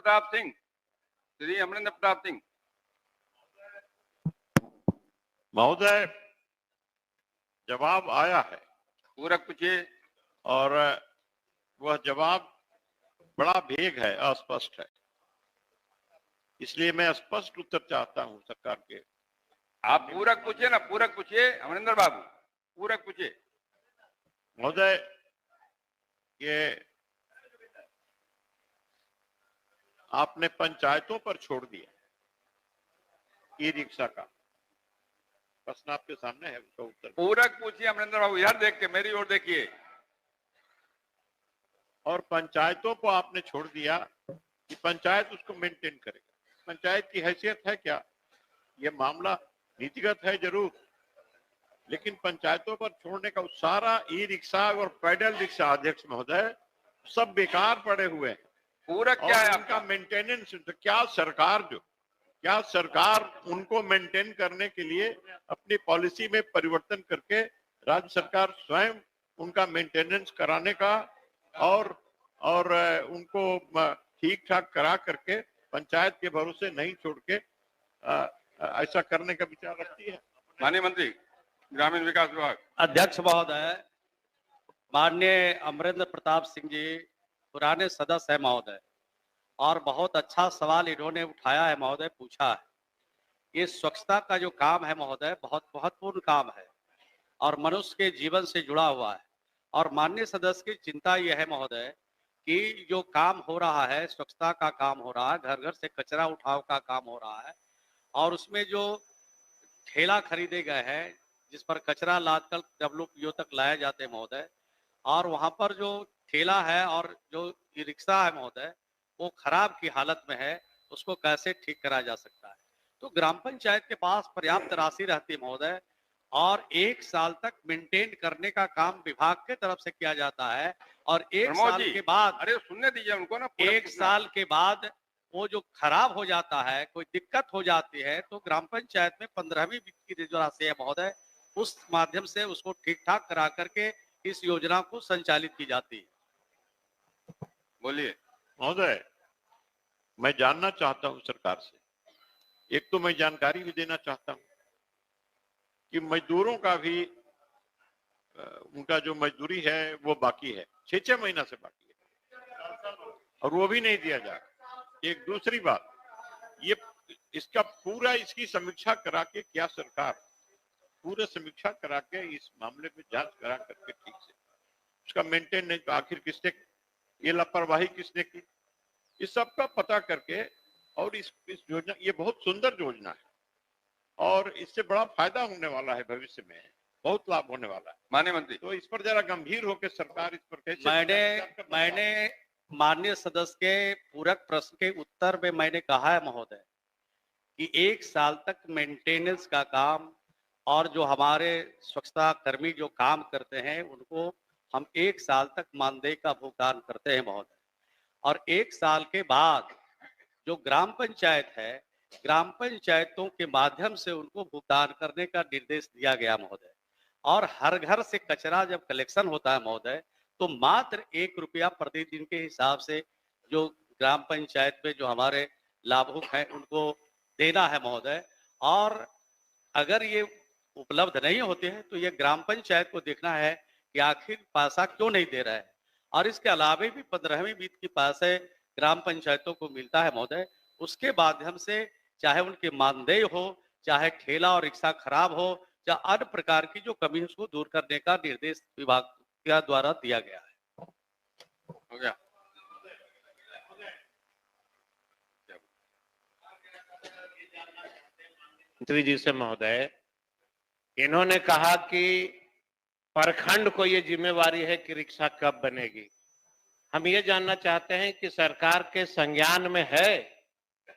प्रताप सिंह, श्री अमरेंद्र प्रताप सिंह। महोदय, जवाब आया है पूरक पूछिए। और वह जवाब बड़ा भेग है, अस्पष्ट है, इसलिए मैं स्पष्ट उत्तर चाहता हूं सरकार के। आप पूरक पूछिए ना, पूरक पूछिए अमरिंदर बाबू, पूरक पूछिए। महोदय, ये आपने पंचायतों पर छोड़ दिया ई रिक्शा का प्रश्न, आपके सामने है, उसका उत्तर। पूरक पूछिए अमरिंदर बाबू, इधर देख के मेरी ओर देखिए। और पंचायतों को आपने छोड़ दिया कि पंचायत उसको मेंटेन करेगा। पंचायत की हैसियत है क्या? ये मामला नीतिगत है जरूर, लेकिन पंचायतों पर छोड़ने का सारा ई रिक्शा और पैडल रिक्शा, अध्यक्ष महोदय, सब बेकार पड़े हुए हैं। पूरक क्या है उनका आपका? मेंटेनेंस, तो क्या सरकार उनको मेंटेन करने के लिए अपनी पॉलिसी में परिवर्तन करके राज्य सरकार स्वयं उनका मेंटेनेंस कराने का और उनको ठीक ठाक करा करके पंचायत के भरोसे नहीं छोड़ के ऐसा करने का विचार रखती है? माननीय मंत्री ग्रामीण विकास विभाग। अध्यक्ष महोदय, माननीय अमरेंद्र प्रताप सिंह जी पुराने सदस्य है महोदय, और बहुत अच्छा सवाल इन्होंने उठाया है महोदय, पूछा है। ये स्वच्छता का जो काम है महोदय, बहुत महत्वपूर्ण काम है और मनुष्य के जीवन से जुड़ा हुआ है। और माननीय सदस्य की चिंता यह है महोदय कि जो काम हो रहा है, स्वच्छता का काम हो रहा है, घर घर से कचरा उठाव का काम हो रहा है, और उसमें जो ठेला खरीदे गए हैं जिस पर कचरा लादकर डब्ल्यूपीओ तक लाए जाते हैं महोदय, और वहां पर जो ठेला है और जो ई रिक्शा है महोदय, वो खराब की हालत में है, उसको कैसे ठीक करा जा सकता है? तो ग्राम पंचायत के पास पर्याप्त राशि रहती है महोदय, और 1 साल तक मेंटेन करने का काम विभाग के तरफ से किया जाता है, और 1 साल के बाद, अरे सुनने दीजिए उनको ना। 1 साल के बाद वो जो खराब हो जाता है, कोई दिक्कत हो जाती है, तो ग्राम पंचायत में 15वीं वित्त की जो राशि है महोदय, उस माध्यम से उसको ठीक ठाक करा करके इस योजना को संचालित की जाती है। बोलिए। महोदय, मैं जानना चाहता हूं सरकार से, एक तो मैं जानकारी भी देना चाहता हूं कि मजदूरों का भी उनका जो मजदूरी है वो बाकी है, 6-6 महीना से बाकी है, और वो भी नहीं दिया जा रहा। एक दूसरी बात, ये इसका पूरा इसकी समीक्षा करा के, क्या सरकार पूरा समीक्षा करा के इस मामले में जांच करा करके ठीक से उसका मेंटेन नहीं, तो आखिर किसने ये लापरवाही किसने की, इस सब का पता करके, और इस योजना, ये बहुत सुंदर योजना है और इससे बड़ा फायदा होने वाला है, भविष्य में बहुत लाभ होने वाला है। माननीय मंत्री, तो इस पर जरा गंभीर होकर सरकार इस पर कैसे? मैंने माननीय सदस्य के पूरक प्रश्न के उत्तर में मैंने कहा है महोदय कि 1 साल तक मेंटेनेंस का काम, और जो हमारे स्वच्छता कर्मी जो काम करते हैं उनको हम 1 साल तक मानदेय का भुगतान करते हैं महोदय, और 1 साल के बाद जो ग्राम पंचायत है, ग्राम पंचायतों के माध्यम से उनको भुगतान करने का निर्देश दिया गया महोदय। और हर घर से कचरा जब कलेक्शन होता है महोदय, तो मात्र 1 रुपया प्रतिदिन के हिसाब से जो ग्राम पंचायत में जो हमारे लाभुक हैं उनको देना है महोदय। और अगर ये उपलब्ध नहीं होते हैं तो ये ग्राम पंचायत को देखना है कि आखिर पैसा क्यों नहीं दे रहा है। और इसके अलावा भी 15वीं वित्त की पैसे ग्राम पंचायतों को मिलता है महोदय, उसके माध्यम से चाहे उनके मानदेय हो, चाहे ठेला और रिक्शा खराब हो, या अन्य प्रकार की जो कमी है उसको दूर करने का निर्देश विभाग के द्वारा दिया गया है। हो गया। मंत्री जी से महोदय, इन्होंने कहा कि प्रखंड को ये जिम्मेवारी है कि रिक्शा कब बनेगी। हम ये जानना चाहते हैं कि सरकार के संज्ञान में है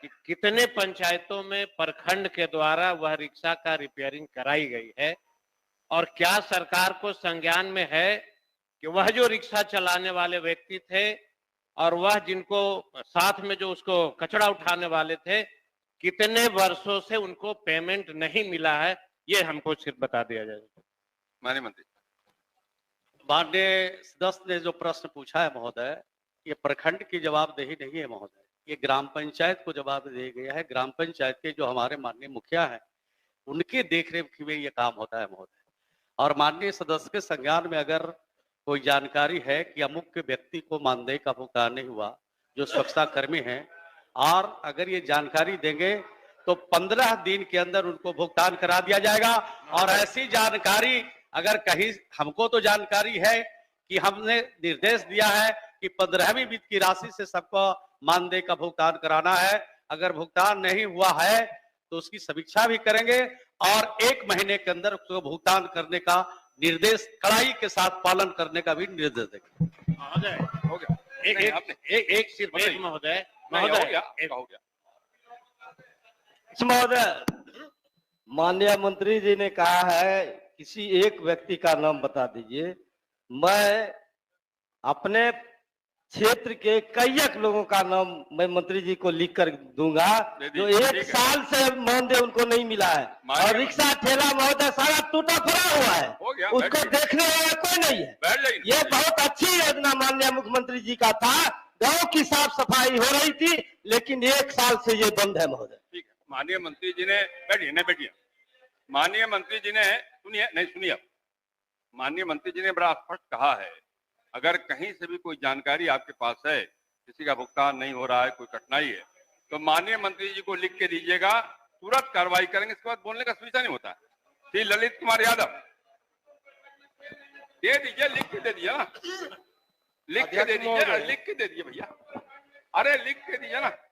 कि कितने पंचायतों में प्रखंड के द्वारा वह रिक्शा का रिपेयरिंग कराई गई है, और क्या सरकार को संज्ञान में है कि वह जो रिक्शा चलाने वाले व्यक्ति थे और वह जिनको साथ में जो उसको कचरा उठाने वाले थे, कितने वर्षों से उनको पेमेंट नहीं मिला है, ये हमको सिर्फ बता दिया जाए। माननीय मंत्री। माननीय सदस्य ने जो प्रश्न पूछा है महोदय, ये प्रखंड की जवाबदेही नहीं है महोदय, ये ग्राम पंचायत को जवाब दिया गया है। ग्राम पंचायत के जो हमारे माननीय मुखिया हैं, उनके देखरेख में ये काम होता है महोदय। और माननीय सदस्य के संज्ञान में अगर कोई जानकारी है कि अमुक व्यक्ति को मानदेय का भुगतान नहीं हुआ, जो स्वच्छता कर्मी हैं, और अगर ये जानकारी देंगे तो 15 दिन के अंदर उनको भुगतान करा दिया जाएगा। और ऐसी जानकारी अगर कहीं, हमको तो जानकारी है कि हमने निर्देश दिया है कि 15वीं वित्त की राशि से सबको मानदेय का भुगतान कराना है। अगर भुगतान नहीं हुआ है तो उसकी समीक्षा भी करेंगे और 1 महीने के अंदर उसको भुगतान करने का निर्देश, कड़ाई के साथ पालन करने का भी निर्देश देंगे। महोदय, हो गया। एक नहीं, एक आपने- एक सिर्फ बताइए। एक महोदय नहीं, हो महोदय गया, एक- हो गया। महोदय, माननीय मंत्री जी ने कहा है किसी एक व्यक्ति का नाम बता दीजिए। मैं अपने क्षेत्र के कई लोगों का नाम मैं मंत्री जी को लिख कर दूंगा दे जो दीजिए, 1 ठीक है। साल से मानदेय उनको नहीं मिला है। मानिए- और रिक्शा ठेला महोदय सारा टूटा पड़ा हुआ है, हो गया, उसको बैठिए। देखने वाला कोई नहीं है। बैठ जाइए। ये बहुत अच्छी योजना माननीय मुख्यमंत्री जी का था। गांव की साफ सफाई हो रही थी, लेकिन 1 साल से ये बंद है महोदय। ठीक है। माननीय मंत्री जी ने, बैठिए, नहीं बैठिए। माननीय मंत्री जी ने, सुनिए, नहीं सुनिए आप। माननीय मंत्री जी ने बड़ा स्पष्ट कहा है, अगर कहीं से भी कोई जानकारी आपके पास है, किसी का भुगतान नहीं हो रहा है, कोई कठिनाई है, तो माननीय मंत्री जी को लिख के दीजिएगा, तुरंत कार्रवाई करेंगे। इसके बाद बोलने का सुविधा नहीं होता है। श्री ललित कुमार यादव, दे दीजिए, लिख के दे दिया ना, लिख के दे दीजिए, लिख के दे दीजिए भैया, अरे लिख के दीजिए ना।